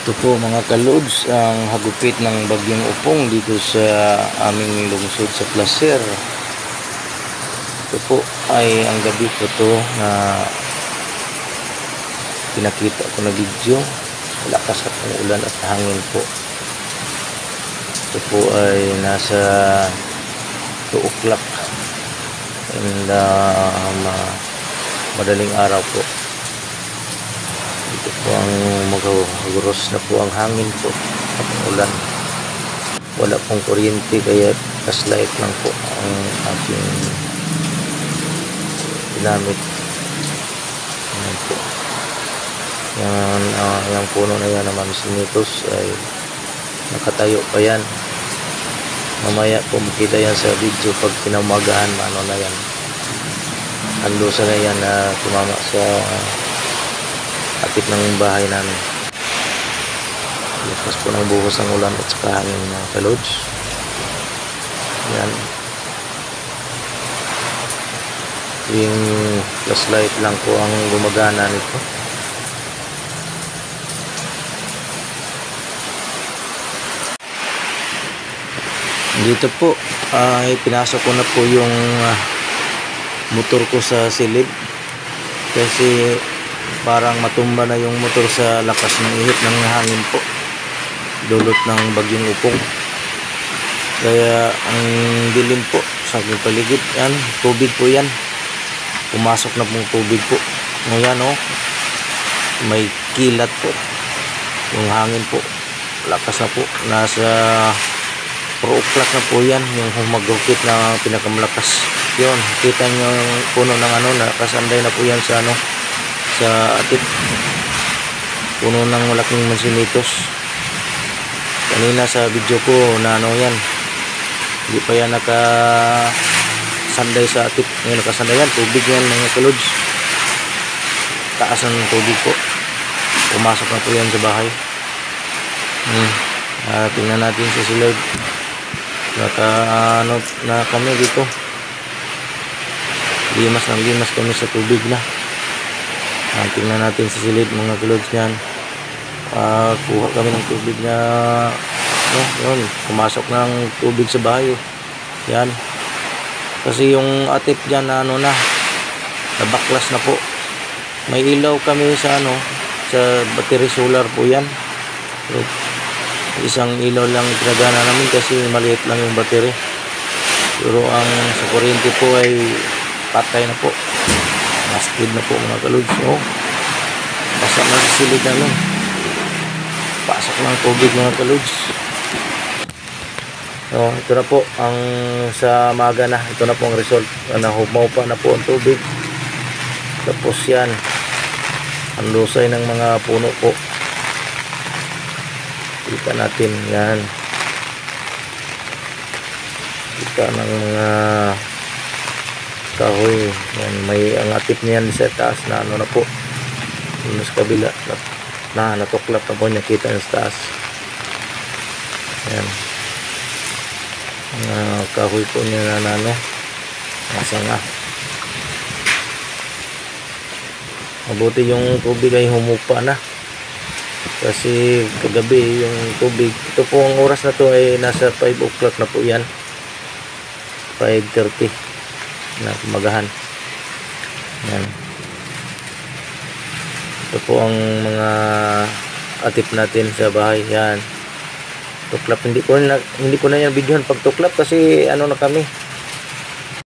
Ito po mga kalods ang hagupit ng bagyong Upong dito sa aming lungsod sa Placer. Ito po ay ang gabi po to na pinakita ko na video. Malakas at ulan at hangin po. Ito po ay nasa 2 o'clock and madaling araw po. Ito po ang magaguros na po ang hangin po at ang ulan. Wala pong kuryente kaya flashlight lang po ang aking ginamit. Ayan po. Yung puno na yan naman sinitos ay nakatayo pa yan. Mamaya po makita yan sa video pag pinamagahan, ano na yan. Andusa na yan na tumama sa atip ng bahay namin. Lakas po ng buhos ng ulan at saka hangin mga kalods. Yan. Yung flashlight lang po ang gumagana nito. Dito po ay pinasok ko na po yung motor ko sa silid kasi parang matumba na yung motor sa lakas ng ihip ng hangin po dulot ng bagyong Upong. Kaya ang dilim po sa aking paligid, yan, tubig po yan, pumasok na pong tubig po ngayon. May kilat po yung hangin po, lakas na po, nasa 4 o'clock na po yan, yung humagukit na pinakamalakas yun. Kita nyo yung puno ng nakasanday na po yan sa sa atip, puno ng malaking mansinitos. Kanina sa video ko na yan, hindi pa yan nakasanday sa atip. Ngayon nakasanday yan, tubig yan mga kalods, taas ng tubig po, pumasok na po yan sa bahay. Tingnan natin sa silid, na kami dito, limas ng limas kami sa tubig na. Tingnan natin sa silid mga kalods yan. Kuha kami ng tubig na yun, pumasok ng tubig sa bahay yan, kasi yung atip dyan na nabaklas na po. May ilaw kami sa sa battery solar po yan. So, isang ilaw lang pinagana namin kasi maliit lang yung battery, pero ang sa kuryente po ay patay na po, nasted na po mga kalods. Basa na sa silid namin, pasok ng tubig mga kalods. Ito na po ang sa maga na, ito na po ang result. Humaupa na po ang tubig, tapos yan ang lusay ng mga puno po. Kita natin yan, kita ng mga kahoy yan, may ang atip niyan sa taas na na po, sa kabila natuklap na po niya, kita sa taas yan, kahoy po niya na nasa nga. Mabuti yung tubig ay humupa na kasi kagabi yung tubig, ito po ang oras na to ay nasa 5 o'clock na po yan, 5:30 na kumagahan yan. Ito po ang mga atip natin sa bahay yan. Tuklap, hindi ko na yan videohan pag tuklap kasi na kami,